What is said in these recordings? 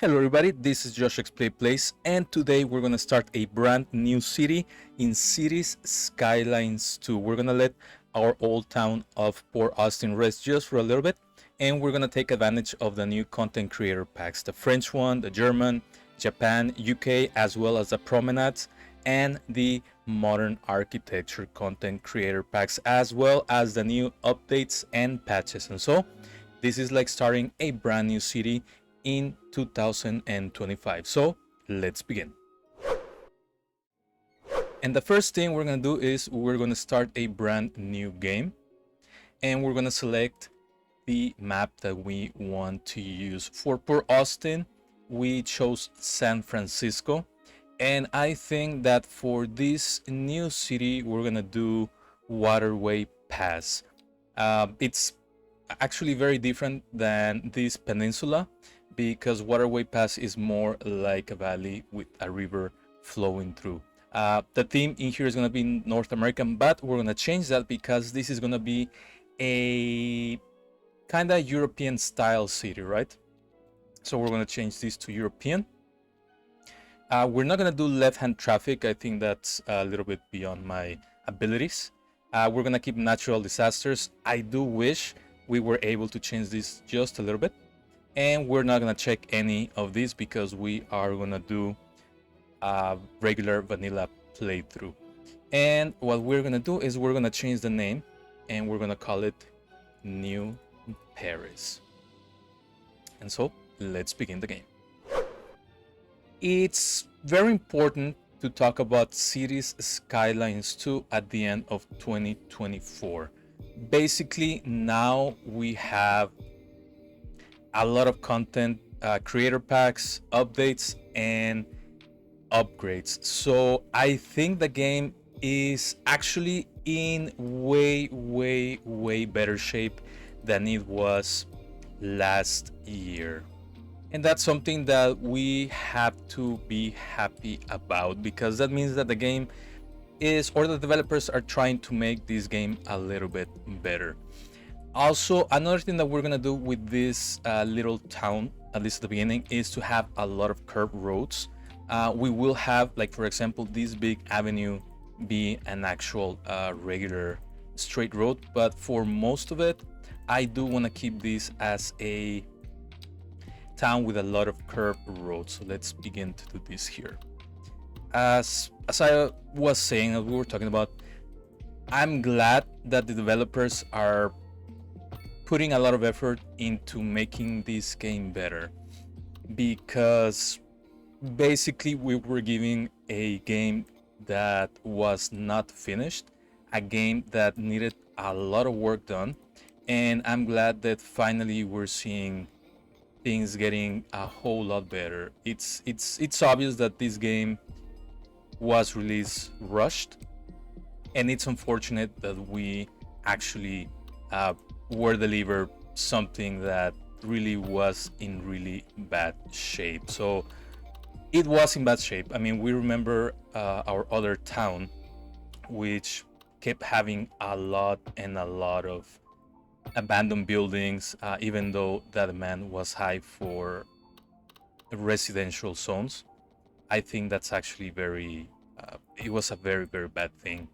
Hello everybody, this is Josh Play Place, and today we're gonna start a brand new city in Cities Skylines 2. We're gonna let our old town of Port Austin rest just for a little bit, and we're gonna take advantage of the new content creator packs, the French one, the German, Japan, UK, as well as the promenades and the modern architecture content creator packs, as well as the new updates and patches. And so this is like starting a brand new city in 2025. So let's begin. And the first thing we're gonna do is we're gonna start a brand new game, and we're gonna select the map that we want to use. For Port Austin, we chose San Francisco, and I think that for this new city we're gonna do Waterway Pass. It's actually very different than this peninsula, because Waterway Pass is more like a valley with a river flowing through. The theme in here is going to be North American, but we're going to change that because this is going to be a kind of European style city, right? So we're going to change this to European. We're not going to do left-hand traffic. I think that's a little bit beyond my abilities. We're going to keep natural disasters. I do wish we were able to change this just a little bit. And we're not gonna check any of these because we are gonna do a regular vanilla playthrough. And what we're gonna do is we're gonna change the name, and we're gonna call it New Paris. And so let's begin the game. It's very important to talk about Cities Skylines 2 at the end of 2024. Basically, now we have a lot of content, creator packs, updates, and upgrades. So I think the game is actually in way better shape than it was last year. And that's something that we have to be happy about, because that means that the game is, or the developers are trying to make this game a little bit better. Also, another thing that we're gonna do with this little town, at least at the beginning, is to have a lot of curved roads. We will have, like for example, this big avenue be an actual regular straight road, but for most of it, I do want to keep this as a town with a lot of curved roads. So let's begin to do this here. As I was saying, as we were talking about, I'm glad that the developers are putting a lot of effort into making this game better, because basically we were giving a game that was not finished, a game that needed a lot of work done, and I'm glad that finally we're seeing things getting a whole lot better. It's obvious that this game was released rushed, and it's unfortunate that we actually were delivered something that really was in really bad shape. So it was in bad shape. I mean, we remember our other town, which kept having a lot of abandoned buildings, even though the demand was high for residential zones. I think that's actually it was a very bad thing.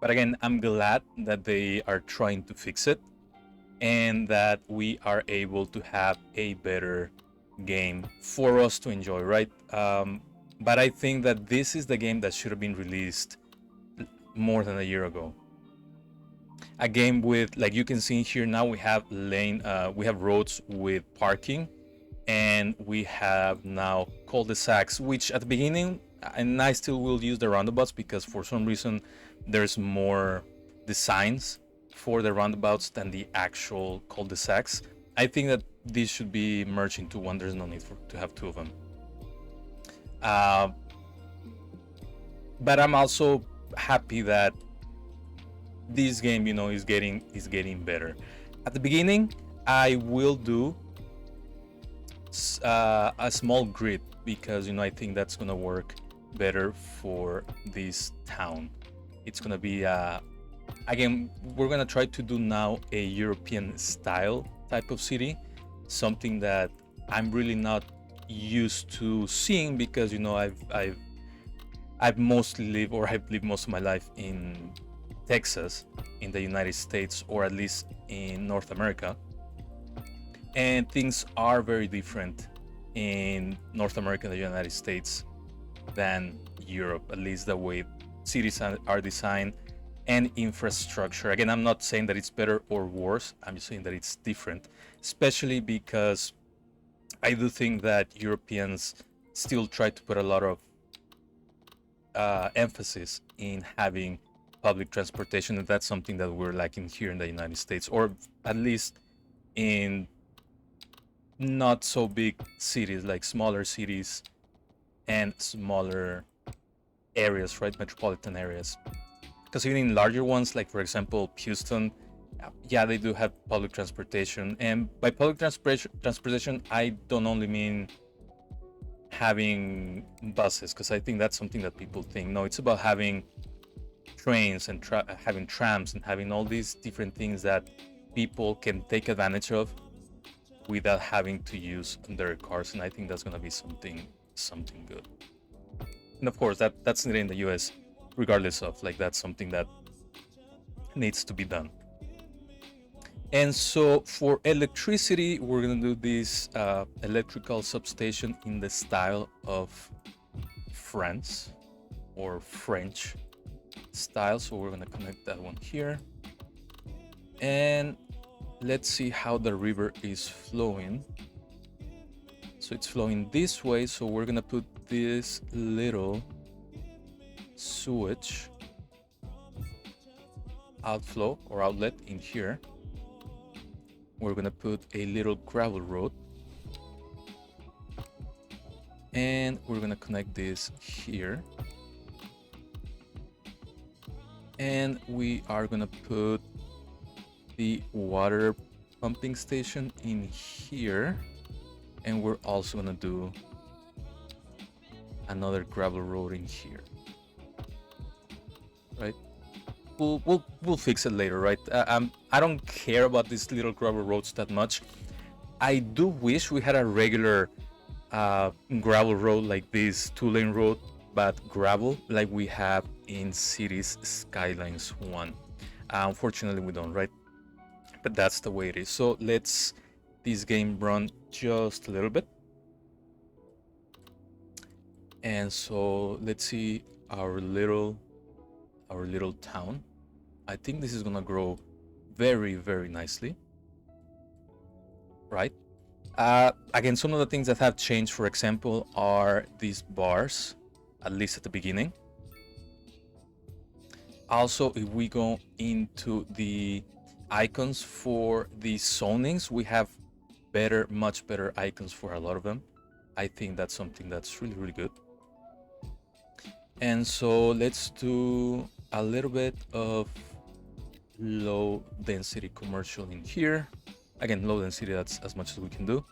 But again, I'm glad that they are trying to fix it, and that we are able to have a better game for us to enjoy, right? But I think that this is the game that should have been released more than a year ago. A game with, like you can see here now, we have roads with parking, and we have now cul-de-sacs, which at the beginning, and I still will use the roundabouts because for some reason there's more designs for the roundabouts than the actual cul-de-sacs. I think that these should be merged into one. There's no need to have two of them. But I'm also happy that this game, is getting better. At the beginning, I will do a small grid because I think that's gonna work better for this town. It's gonna be again, we're gonna try to do now a European style type of city, something that I'm really not used to seeing, because I've mostly lived, or I've lived most of my life in Texas, in the United States, or at least in North America. And things are very different in North America and the United States than Europe, at least the way cities are designed and infrastructure. Again, I'm not saying that it's better or worse, I'm just saying that it's different, especially because I do think that Europeans still try to put a lot of emphasis in having public transportation, and that's something that we're lacking here in the United States, or at least in not so big cities, like smaller cities and smaller areas, right? Metropolitan areas. Because even in larger ones, like for example Houston, yeah, they do have public transportation. And by public transportation, I don't only mean having buses, because I think that's something that people think. No, it's about having trains and having trams and having all these different things that people can take advantage of without having to use their cars. And I think that's going to be something good. And of course, that's needed in the US, regardless of, like, that's something that needs to be done. And so for electricity, we're gonna do this electrical substation in the style of France, or French style. So we're gonna connect that one here. And let's see how the river is flowing. So it's flowing this way, so we're gonna put this little sewage outflow or outlet in here. We're gonna put a little gravel road, and we're gonna connect this here, and we are gonna put the water pumping station in here, and we're also gonna do another gravel road in here, right? We'll fix it later, right? I don't care about these little gravel roads that much. I do wish we had a regular gravel road like this 2-lane road, but gravel like we have in Cities Skylines 1. Unfortunately, we don't, right? But that's the way it is. So let's this game run just a little bit. And so let's see our little town. I think this is gonna grow very, very nicely, right? Again, some of the things that have changed, for example, are these bars, at least at the beginning. Also, if we go into the icons for the zonings, we have much better icons for a lot of them. I think that's something that's really, really good. And so let's do a little bit of low density commercial in here. Again, low density, that's as much as we can do.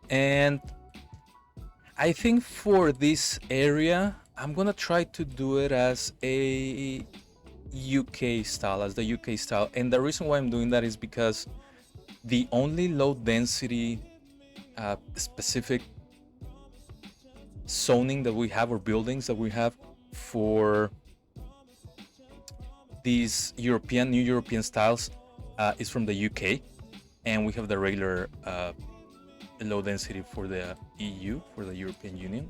And I think for this area, I'm gonna try to do it as a UK style, And the reason why I'm doing that is because the only low density specific zoning that we have, or buildings that we have for these new European styles is from the UK, and we have the regular low density for the EU, for the European Union.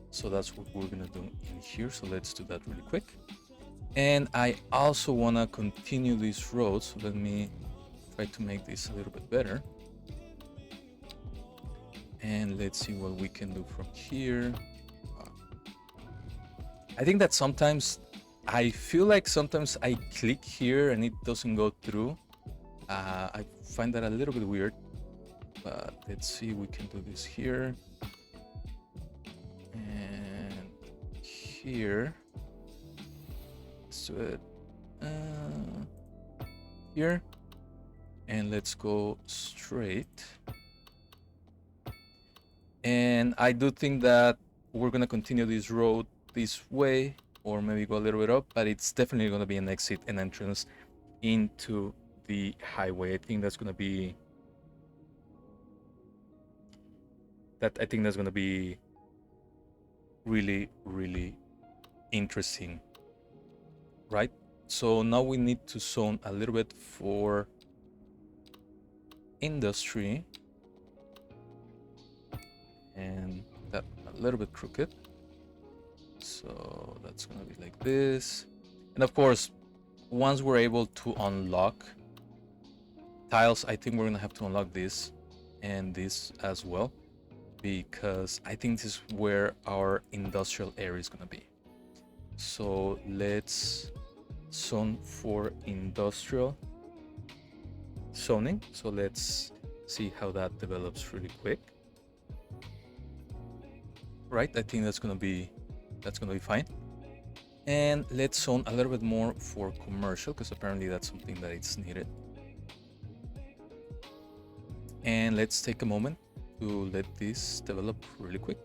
So that's what we're gonna do in here. So let's do that really quick. And I also wanna continue this road, so let me try to make this a little bit better. And let's see what we can do from here. I think that sometimes I feel like sometimes I click here and it doesn't go through. I find that a little bit weird, but let's see, we can do this here and here. Let's do it here, and let's go straight. And I do think that we're gonna continue this road this way, or maybe go a little bit up, but it's definitely gonna be an exit and entrance into the highway. I think that's gonna be That I think that's gonna be really, really interesting, right? So now we need to zone a little bit for industry, and that a little bit crooked. So that's gonna be like this. And of course, once we're able to unlock tiles, I think we're gonna have to unlock this and this as well, because I think this is where our industrial area is gonna be. So let's zone for industrial zoning. So let's see how that develops really quick. Right, I think that's gonna be fine. And let's zone a little bit more for commercial, because apparently that's something that it's needed. And let's take a moment to let this develop really quick.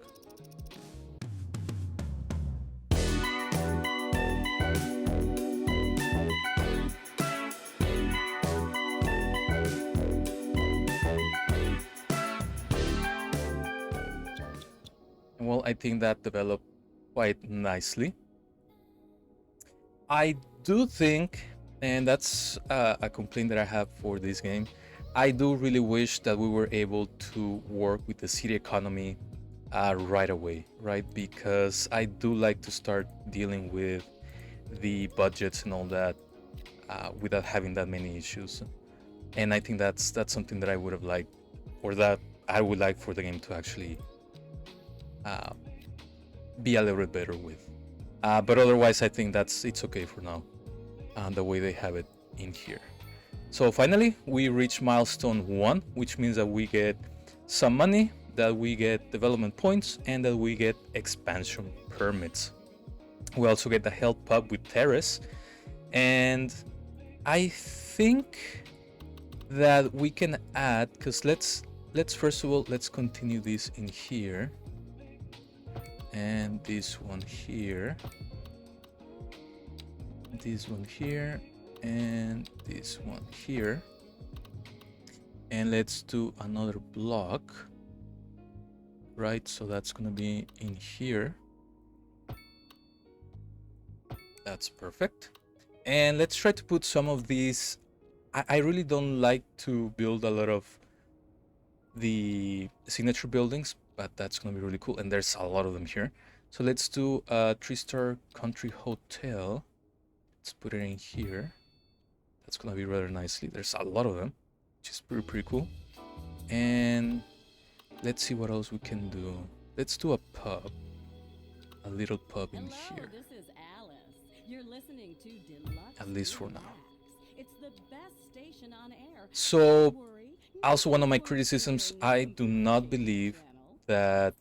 Well, I think that developed quite nicely. I do think, and that's a complaint that I have for this game, I do really wish that we were able to work with the city economy right away, right? Because I do like to start dealing with the budgets and all that without having that many issues. And I think that's something that I would have liked, or that I would like for the game to actually be a little bit better with. But otherwise, I think it's okay for now, the way they have it in here. So finally, we reach milestone 1, which means that we get some money, that we get development points, and that we get expansion permits. We also get the health pub with terrace, and I think that we can add, because let's first of all, let's continue this in here, and this one here, this one here, and this one here. And let's do another block, right? So that's gonna be in here. That's perfect. And let's try to put some of these. I really don't like to build a lot of the signature buildings, but that's gonna be really cool, and there's a lot of them here. So let's do a 3-star country hotel. Let's put it in here. That's gonna be rather nicely. There's a lot of them, which is pretty cool. And let's see what else we can do. Let's do a pub, a little pub in here. This is Alice. You're listening to Deluxe At least for now. It's the best station on air. So, also one of my criticisms, I do not believe that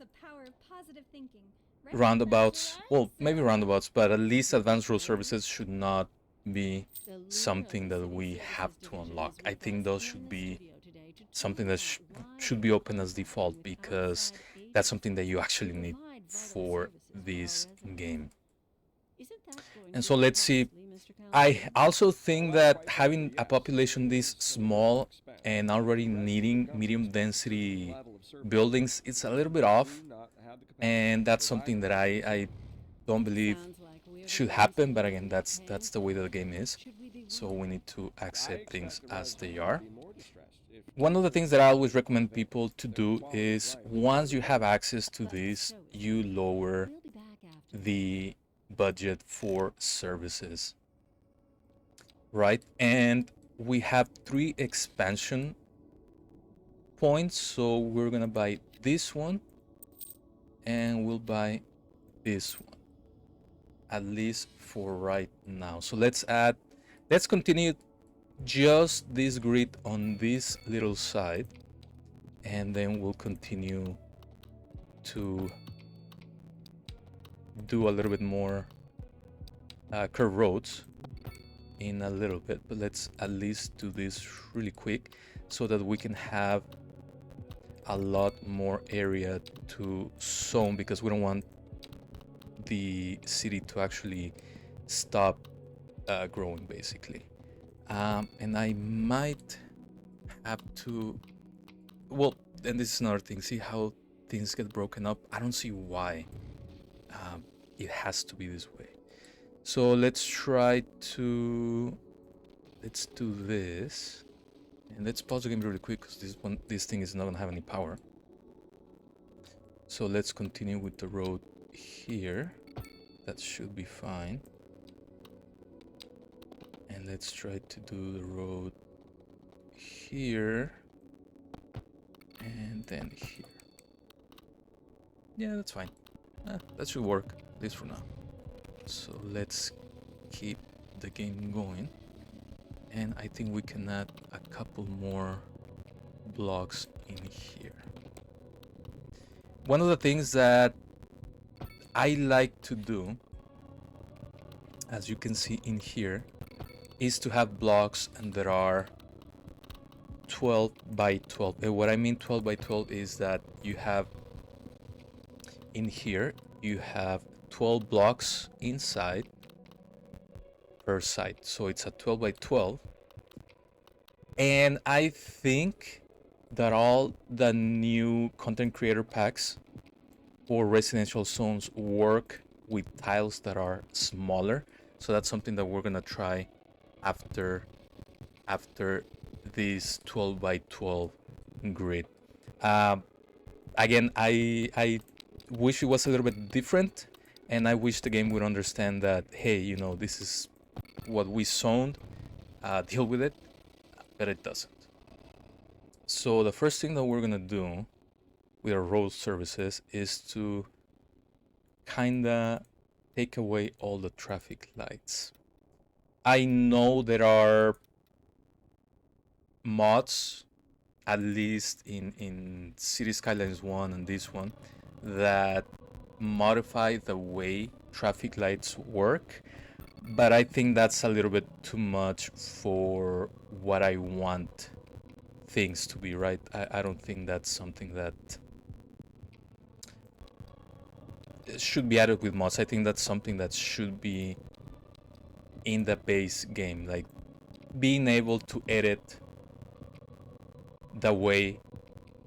roundabouts, well, maybe roundabouts, but at least advanced road services should not be something that we have to unlock. I think those should be something that should be open as default, because that's something that you actually need for this game. And so let's see. I also think that having a population this small and already needing medium density buildings, it's a little bit off, and that's something that I don't believe should happen. But again, that's the way that the game is, so we need to accept things as they are. One of the things that I always recommend people to do is, once you have access to this, you lower the budget for services, right? And we have 3 expansion points, so we're gonna buy this one, and we'll buy this one, at least for right now. So let's continue just this grid on this little side, and then we'll continue to do a little bit more curved roads in a little bit. But let's at least do this really quick, so that we can have a lot more area to zone, because we don't want the city to actually stop growing, basically. And I might have to, well, and this is another thing, see how things get broken up. I don't see why it has to be this way. So let's try to, let's do this. And let's pause the game really quick because this thing is not gonna have any power. So let's continue with the road here. That should be fine. And let's try to do the road here. And then here. Yeah, that's fine. That should work, at least for now. So let's keep the game going. And I think we can add a couple more blocks in here. One of the things that I like to do, as you can see in here, is to have blocks and there are 12 by 12. And what I mean 12 by 12 is that you have in here, you have 12 blocks inside per side. So it's a 12 by 12. And I think that all the new content creator packs for residential zones work with tiles that are smaller. So that's something that we're gonna try after this 12 by 12 grid. Again, I wish it was a little bit different, and I wish the game would understand that, hey, you know, this is what we zoned, deal with it, but it doesn't. So the first thing that we're gonna do with our road services is to kinda take away all the traffic lights. I know there are mods, at least in City Skylines 1 and this one, that modify the way traffic lights work, but I think that's a little bit too much for what I want things to be, right? I don't think that's something that should be added with mods. I think that's something that should be in the base game, like being able to edit the way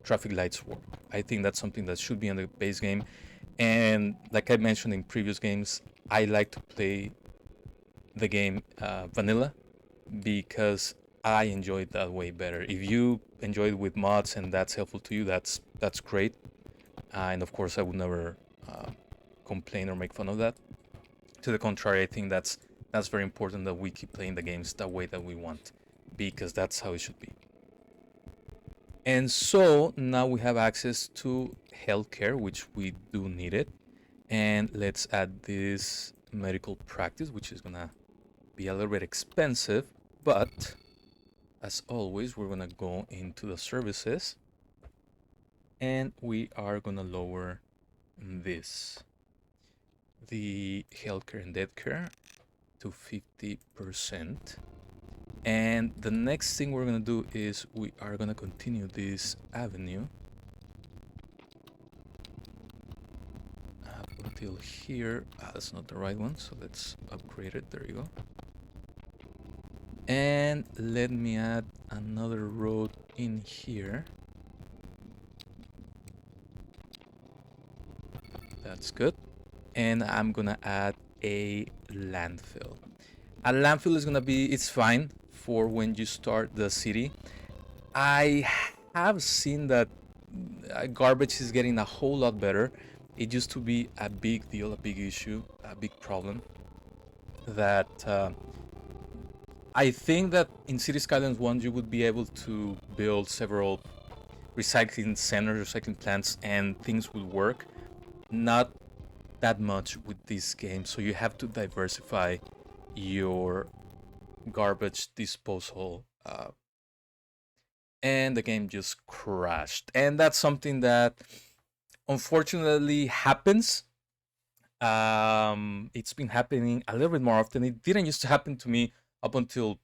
traffic lights work. I think that's something that should be in the base game. And like I mentioned in previous games, I like to play the game vanilla because I enjoy it that way better. If you enjoy it with mods and that's helpful to you, that's great. And of course, I would never complain or make fun of that. To the contrary, I think that's very important that we keep playing the games the way that we want, because that's how it should be. And so now we have access to healthcare, which we do need it. And let's add this medical practice, which is gonna be a little bit expensive, but as always, we're gonna go into the services and we are gonna lower this, the healthcare and death care, to 50%. And the next thing we're gonna do is we are gonna continue this avenue up until here. That's not the right one, so let's upgrade it. There you go. And let me add another road in here. That's good. And I'm gonna add a landfill. A landfill is gonna be, it's fine for when you start the city. I have seen that garbage is getting a whole lot better. It used to be a big deal, a big issue, a big problem that I think that in City Skylines 1 you would be able to build several recycling centers, recycling plants, and things would work. Not that much with this game, so you have to diversify your garbage disposal, and the game just crashed. And that's something that unfortunately happens. It's been happening a little bit more often. It didn't used to happen to me up until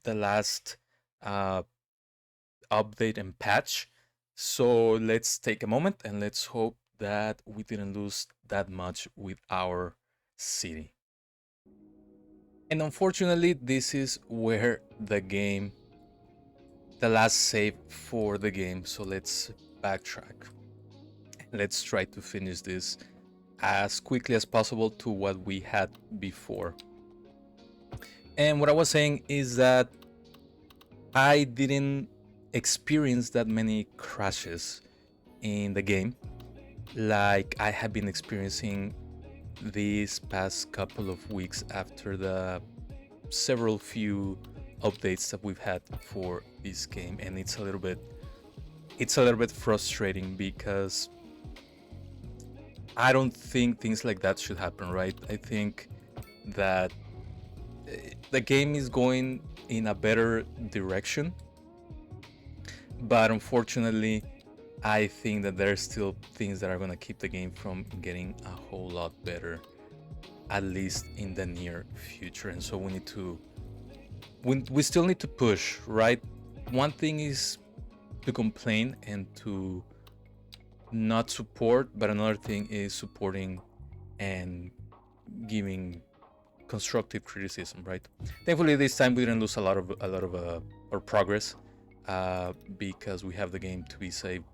the last update and patch. So let's take a moment and let's hope that we didn't lose that much with our city. And unfortunately, this is where the last save for the game. So let's backtrack. let's try to finish this as quickly as possible to what we had before. And what I was saying is that I didn't experience that many crashes in the game like I have been experiencing these past couple of weeks after the several few updates that we've had for this game. And it's a little bit frustrating because I don't think things like that should happen, right? I think that the game is going in a better direction, but unfortunately I think that there's still things that are going to keep the game from getting a whole lot better, at least in the near future. And so we still need to push, right? One thing is to complain and to not support, but another thing is supporting and giving constructive criticism, right? Thankfully this time we didn't lose a lot of our progress because we have the game to be saved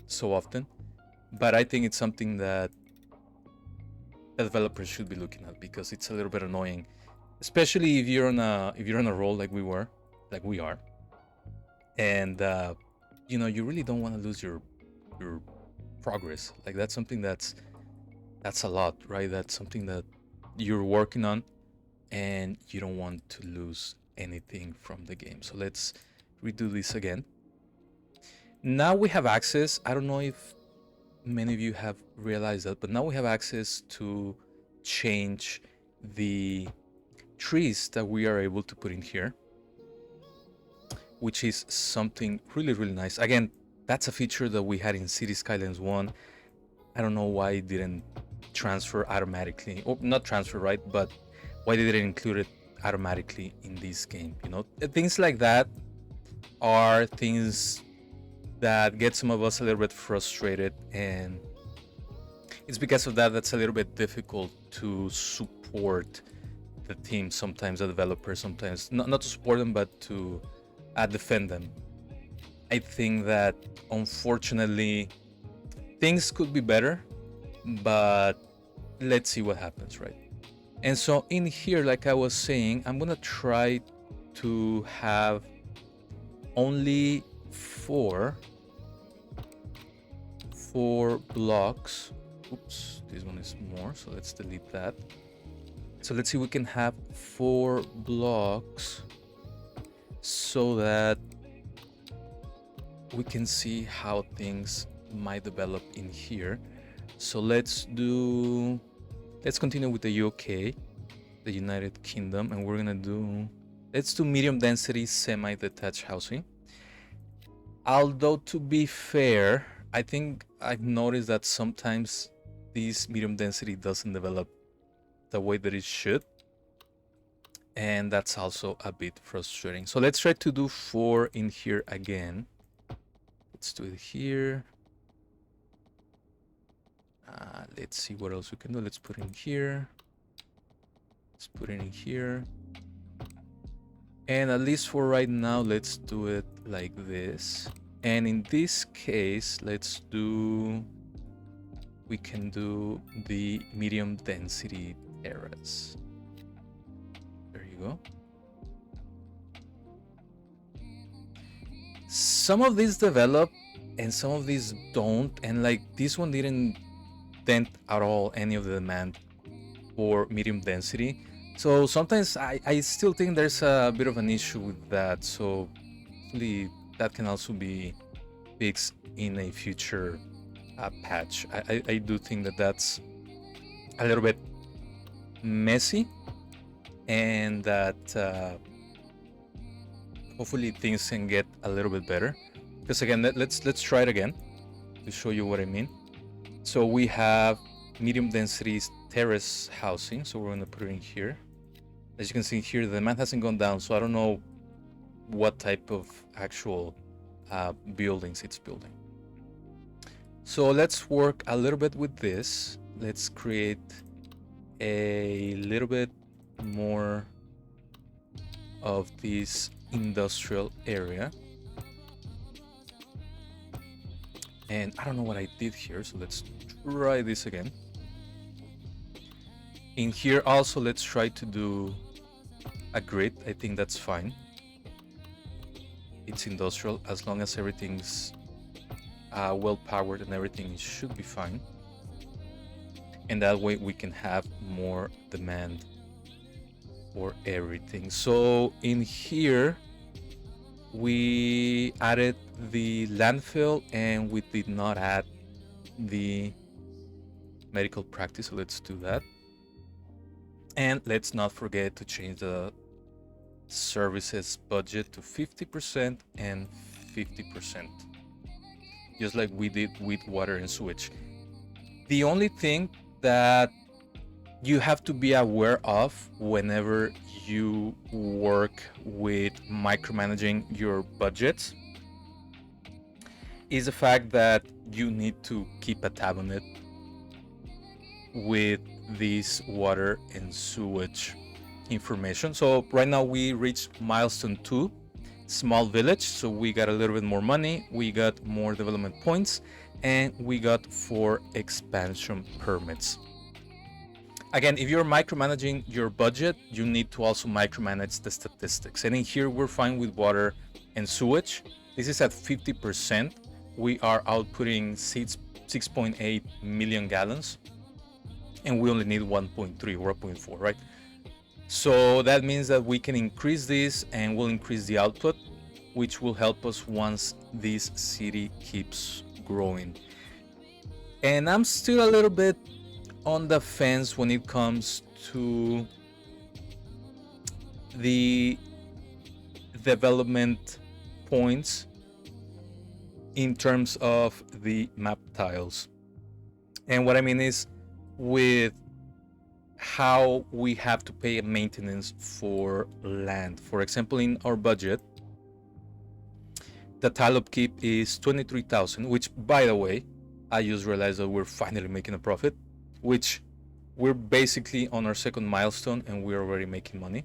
so often. But I think it's something that the developers should be looking at, because it's a little bit annoying, especially if you're on a roll like we are, and you really don't want to lose your progress. Like that's something that's a lot, right? That's something that you're working on, and you don't want to lose anything from the game. So let's redo this again. Now we have access. I don't know if many of you have realized that, but now we have access to change the trees that we are able to put in here, which is something really, really nice. Again, that's a feature that we had in City Skylines 1. I don't know why it didn't transfer automatically, or not transfer, right? But why they didn't include it automatically in this game? Things like that are things that get some of us a little bit frustrated, and it's because of that that's a little bit difficult to support the team sometimes, the developers sometimes, not to support them, but to defend them. I think that unfortunately things could be better, but let's see what happens, right? And so in here, like I was saying, I'm gonna try to have only four blocks. Oops, this one is more, so let's delete that. So let's see, we can have 4 blocks so that we can see how things might develop in here. So let's continue with the UK, the United Kingdom, and let's do medium density semi-detached housing. Although, to be fair, I think I've noticed that sometimes this medium density doesn't develop the way that it should, and that's also a bit frustrating. So let's try to do 4 in here again. Let's do it here. Let's see what else we can do. Let's put it in here. Let's put it in here. And at least for right now, let's do it like this. And in this case, we can do the medium density terrace. There you go. Some of these develop and some of these don't, and like this one didn't dent at all any of the demand for medium density. So sometimes I still think there's a bit of an issue with that. So hopefully that can also be fixed in a future patch. I do think that that's a little bit messy, and that hopefully things can get a little bit better. Because again, let's try it again to show you what I mean. So we have medium density terrace housing, so we're going to put it in here. As you can see here, the demand hasn't gone down, so I don't know what type of actual buildings it's building. So let's work a little bit with this. Let's create a little bit more of this industrial area. And I don't know what I did here, so let's try this again. In here also, let's try to do a grid. I think that's fine. It's industrial, as long as everything's well powered and everything should be fine. And that way we can have more demand for everything. So in here, we added the landfill and we did not add the medical practice, so let's do that. And let's not forget to change the services budget to 50% and 50%, just like we did with water and sewage. The only thing that you have to be aware of whenever you work with micromanaging your budgets is the fact that you need to keep a tab on it with this water and sewage information. So right now we reached milestone 2, small village. So we got a little bit more money, we got more development points, and we got 4 expansion permits. Again, if you're micromanaging your budget, you need to also micromanage the statistics. And in here, we're fine with water and sewage. This is at 50%. We are outputting 6.8 million gallons, and we only need 1.3 or 1.4, right? So that means that we can increase this and we'll increase the output, which will help us once this city keeps growing. And I'm still a little bit on the fence when it comes to the development points in terms of the map tiles. And what I mean is with how we have to pay maintenance for land. For example, in our budget, the tile upkeep is 23,000, which, by the way, I just realized that we're finally making a profit, which we're basically on our second milestone and we're already making money,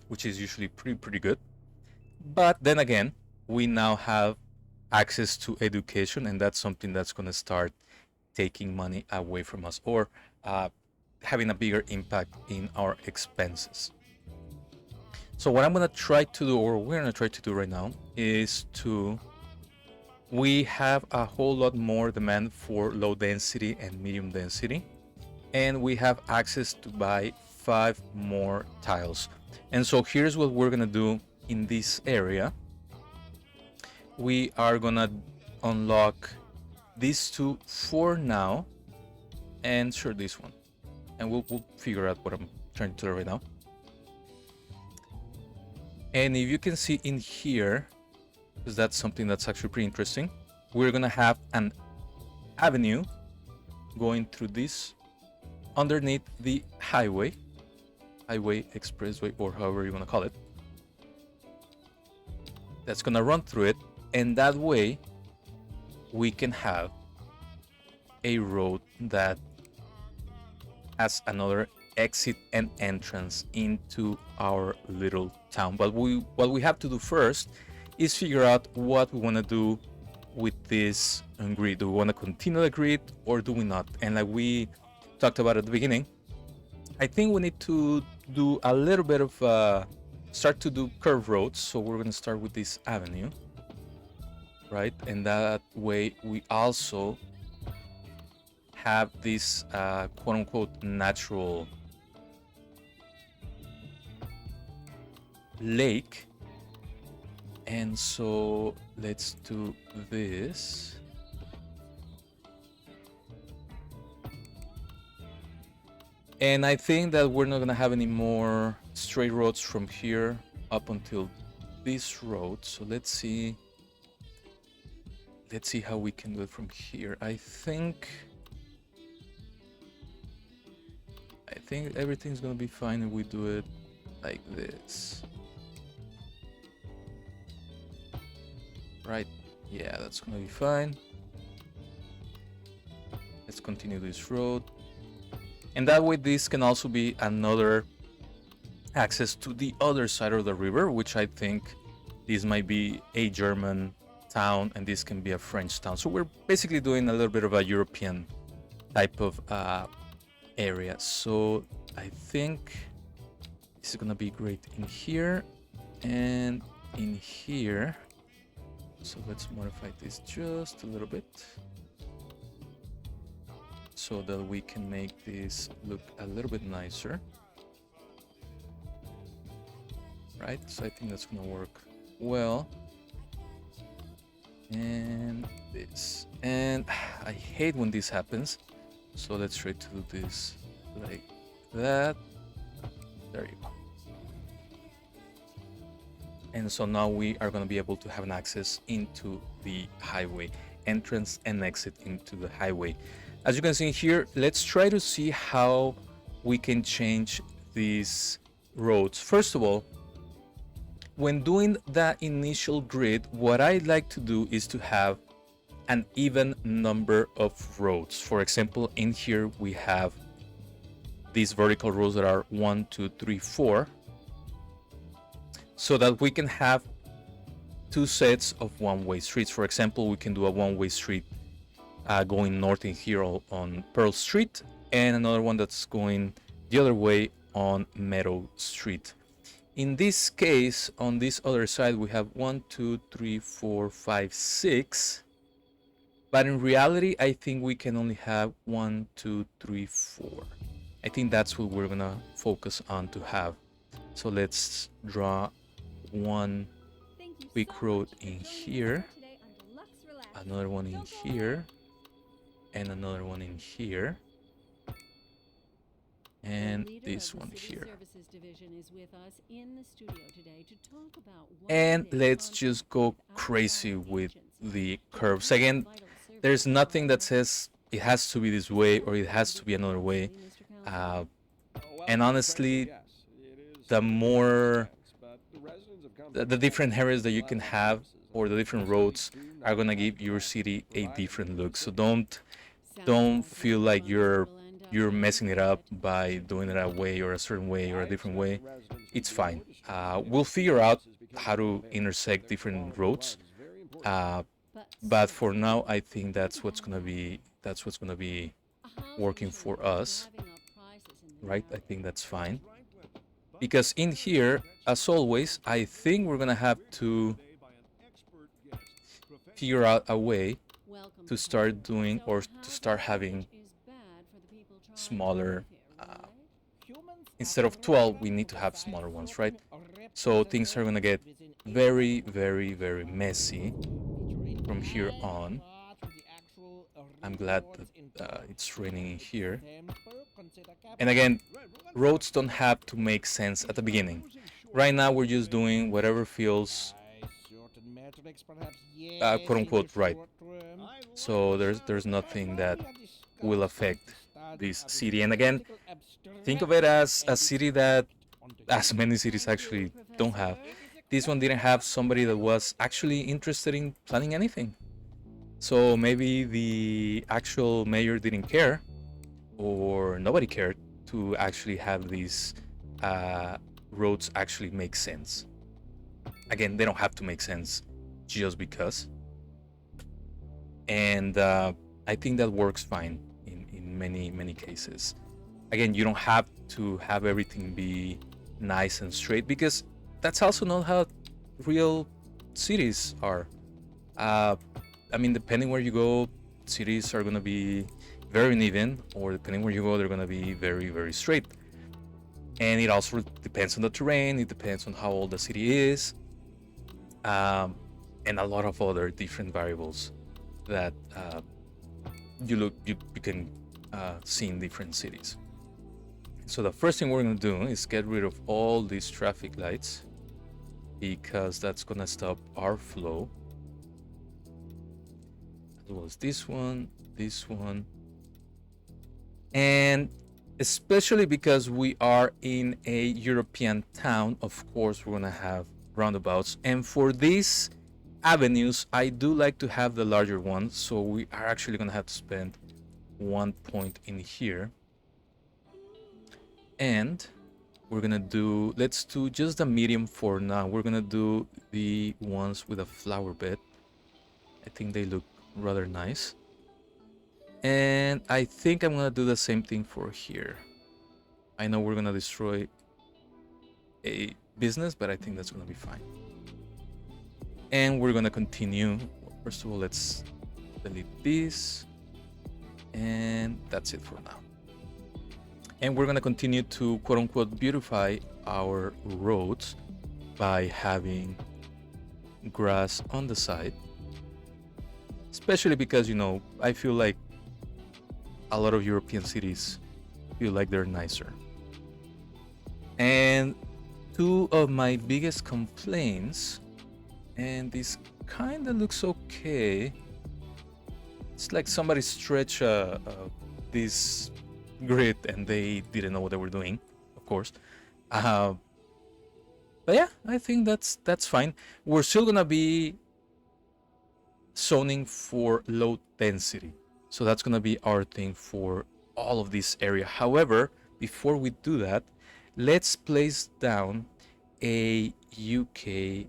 which is usually pretty good. But then again, we now have access to education, and that's something that's going to start taking money away from us, or having a bigger impact in our expenses. So what I'm going to try to do, or we're going to try to do right now, is we have a whole lot more demand for low density and medium density, and we have access to buy 5 more tiles. And so here's what we're going to do in this area. We are going to unlock these 2 for now, and sure, this one. And we'll figure out what I'm trying to do right now. And if you can see in here, because that's something that's actually pretty interesting, we're gonna have an avenue going through this underneath the highway expressway, or however you want to call it, that's gonna run through it, and that way we can have a road that has another exit and entrance into our little town. But what we have to do first is figure out what we want to do with this grid. Do we want to continue the grid or do we not? And like we talked about at the beginning, I think we need to do a little bit of start to do curved roads. So we're going to start with this avenue, right? And that way we also have this quote-unquote natural lake. And so let's do this. And I think that we're not gonna have any more straight roads from here up until this road. So let's see how we can do it from here. I think everything's gonna be fine if we do it like this. Right, yeah, that's gonna be fine. Let's continue this road. And that way this can also be another access to the other side of the river, which I think this might be a German town, and this can be a French town. So we're basically doing a little bit of a European type of area. So I think this is gonna be great in here and in here. So let's modify this just a little bit so that we can make this look a little bit nicer. Right, so I think that's gonna work well. And this, and I hate when this happens, so let's try to do this like that. There you go. And so now we are going to be able to have an access into the highway, entrance and exit into the highway. As you can see here, let's try to see how we can change these roads. First of all, when doing the initial grid, what I like to do is to have an even number of roads. For example, in here we have these vertical rows that are 1, 2, 3, 4, so that we can have two sets of one-way streets. For example, we can do a one-way street going north in here on Pearl Street, and another one that's going the other way on Meadow Street. In this case, on this other side, we have 1, 2, 3, 4, 5, 6. But in reality, I think we can only have 1, 2, 3, 4. I think that's what we're gonna focus on to have. So let's draw one quick road in here, another one in here, and another one in here, and this one here. And let's just go crazy with the curves. Again, there's nothing that says it has to be this way or it has to be another way. And honestly, the more the different areas that you can have or the different roads are gonna give your city a different look. So don't feel like you're messing it up by doing it a way or a certain way or a different way. It's fine. We'll figure out how to intersect different roads. But for now, I think that's what's gonna be working for us, right? I think that's fine. Because in here, as always, I think we're gonna have to figure out a way to start doing or to start having smaller, instead of 12, we need to have smaller ones, right? So things are gonna get very, very, very messy from here on. I'm glad that it's raining in here. And again, roads don't have to make sense at the beginning. Right now we're just doing whatever feels quote unquote right. So there's nothing that will affect this city. And again, think of it as a city that, as many cities actually don't have. This one didn't have somebody that was actually interested in planning anything. So maybe the actual mayor didn't care, or nobody cared to actually have these roads actually make sense. Again, they don't have to make sense just because. And I think that works fine in many cases. Again, you don't have to have everything be nice and straight, because that's also not how real cities are. I mean, depending where you go, cities are gonna be very uneven, or depending where you go, they're gonna be very, very straight. And it also depends on the terrain, it depends on how old the city is, and a lot of other different variables that you can see in different cities. So the first thing we're gonna do is get rid of all these traffic lights, because that's gonna stop our flow, as well as this one, and especially because we are in a European town, of course we're gonna have roundabouts. And for these avenues, I do like to have the larger ones, so we are actually gonna have to spend 1 point in here. And we're gonna do, let's do just the medium for now. We're gonna do the ones with a flower bed. I think they look rather nice. And I think I'm gonna do the same thing for here. I know we're gonna destroy a business, but I think that's gonna be fine. And we're gonna continue. First of all, let's delete this. And that's it for now. And we're gonna continue to quote unquote beautify our roads by having grass on the side. Especially because, you know, I feel like a lot of European cities feel like they're nicer. And two of my biggest complaints, and this kind of looks okay. It's like somebody stretched this grid and they didn't know what they were doing, of course. But yeah, I think that's fine. We're still gonna be zoning for low density, so that's gonna be our thing for all of this area. However, before we do that, let's place down a UK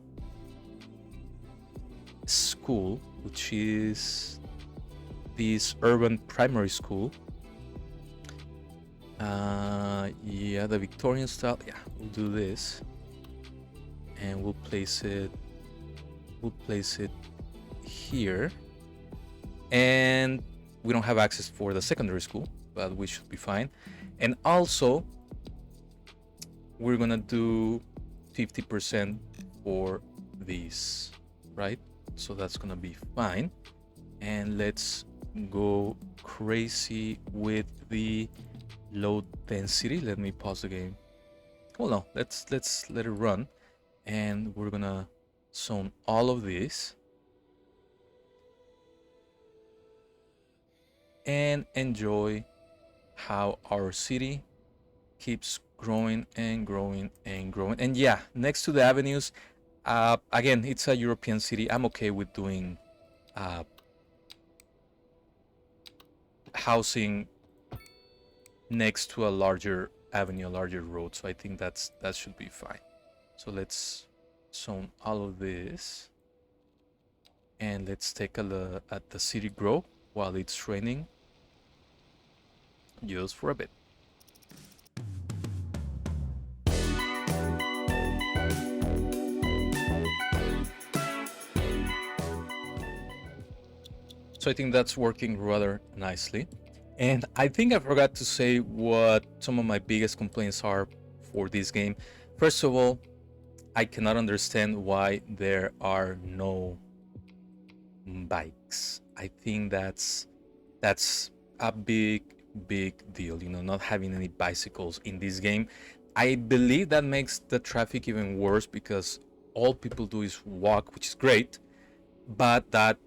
school, which is this urban primary school. Yeah, the Victorian style. Yeah, we'll do this, and we'll place it here. And we don't have access for the secondary school, but we should be fine. And also, we're gonna do 50% for these, right? So that's gonna be fine. And let's go crazy with the low density. Let me pause the game. Oh no, let's let it run, and we're gonna zone all of this and enjoy how our city keeps growing and growing and growing. And yeah, next to the avenues, again, it's a European city. I'm okay with doing housing next to a larger avenue, a larger road. So I think that should be fine. So let's zone all of this, and let's take a look at the city grow while it's raining, just for a bit. So I think that's working rather nicely. And I think I forgot to say what some of my biggest complaints are for this game. First of all, I cannot understand why there are no bikes. I think that's a big deal, you know, not having any bicycles in this game. I believe that makes the traffic even worse because all people do is walk, which is great, but that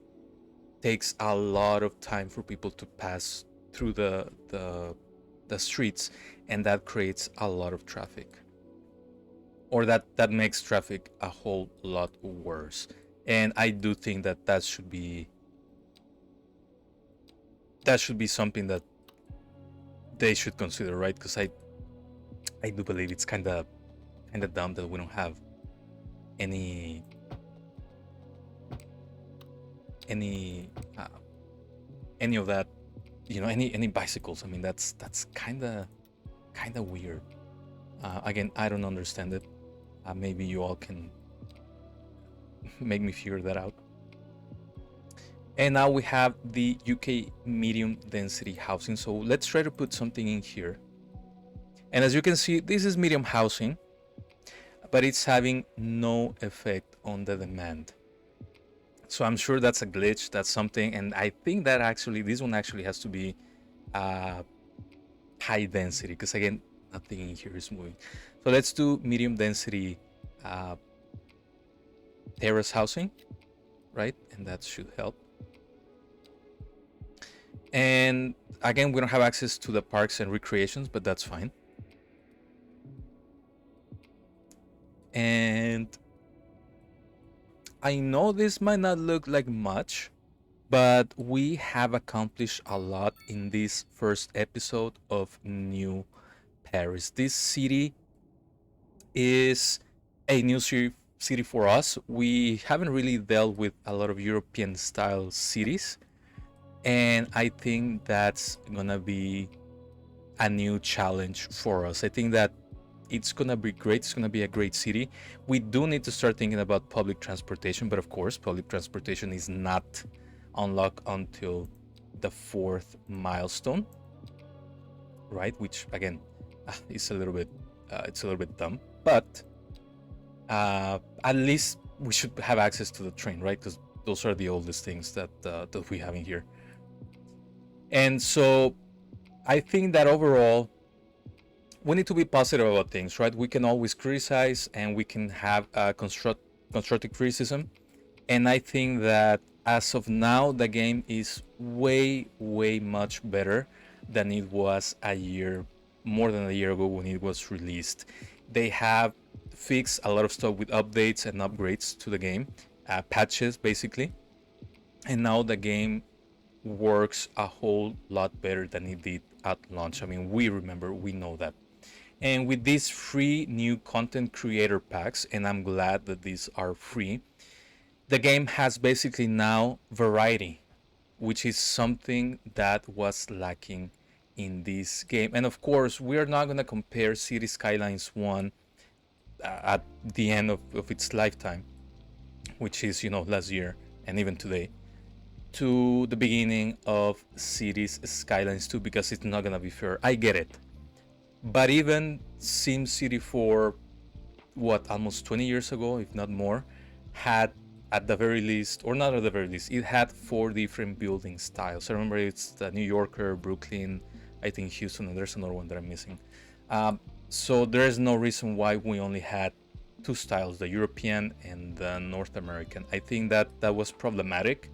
takes a lot of time for people to pass through the streets, and that creates a lot of traffic, or that makes traffic a whole lot worse. And I do think that should be something that they should consider, right? Because I do believe it's kind of dumb that we don't have any of that, you know, any bicycles. I mean, that's kind of weird. Again, I don't understand it. Maybe you all can make me figure that out. And now we have the UK medium density housing. So let's try to put something in here. And as you can see, this is medium housing, but it's having no effect on the demand. So I'm sure that's a glitch, that's something. And I think that actually, this one actually has to be high density, because again, nothing in here is moving. So let's do medium density terrace housing, right? And that should help. And again, we don't have access to the parks and recreations, but that's fine. And I know this might not look like much, but we have accomplished a lot in this first episode of New Paris. This city is a new city city for us. We haven't really dealt with a lot of European style cities, and I think that's gonna be a new challenge for us. I think that it's gonna be great. It's gonna be a great city. We do need to start thinking about public transportation, but of course, public transportation is not unlocked until the fourth milestone, right? Which again, is a little bit, it's a little bit dumb, but at least we should have access to the train, right? Because those are the oldest things that we have in here. And so I think that overall we need to be positive about things, right? We can always criticize and we can have constructive criticism. And I think that as of now, the game is way much better than it was more than a year ago when it was released. They have fixed a lot of stuff with updates and upgrades to the game, patches basically. And now the game works a whole lot better than it did at launch. I mean, we know that. And with these free new content creator packs, and I'm glad that these are free, the game has basically now variety, which is something that was lacking in this game. And of course, we are not going to compare City Skylines 1 at the end of its lifetime, which is, last year and even today, to the beginning of Cities Skylines 2, because it's not going to be fair. I get it. But even SimCity 4, almost 20 years ago, if not more, had at the very least, or not at the very least, it had 4 different building styles. I remember it's the New Yorker, Brooklyn, I think Houston, and there's another one that I'm missing. So there's no reason why we only had 2 styles, the European and the North American. I think that was problematic.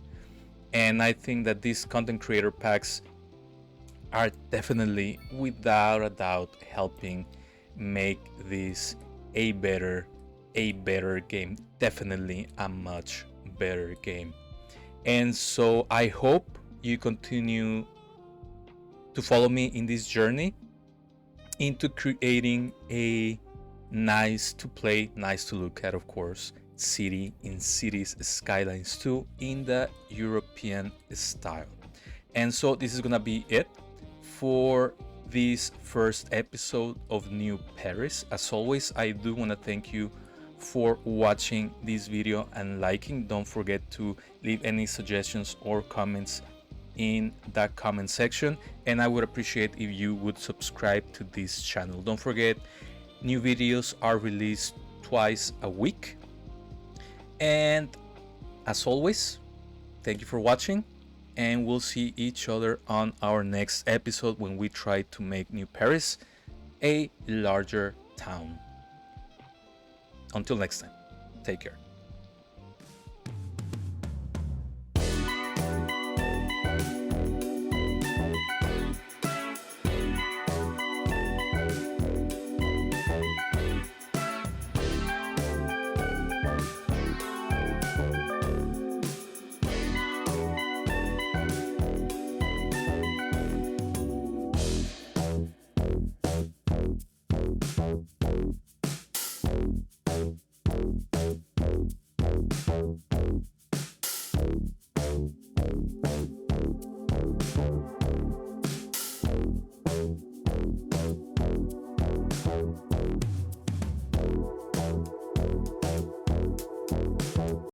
And I think that these content creator packs are definitely, without a doubt, helping make this a better game. Definitely a much better game. And so I hope you continue to follow me in this journey into creating a nice to play, nice to look at, of course, city in Cities Skylines 2 in the European style. And so this is gonna be it for this first episode of New Paris. As always, I do want to thank you for watching this video and liking. Don't forget to leave any suggestions or comments in the comment section, and I would appreciate if you would subscribe to this channel. Don't forget, new videos are released twice a week. And as always, thank you for watching, and we'll see each other on our next episode when we try to make New Paris a larger town. Until next time, take care.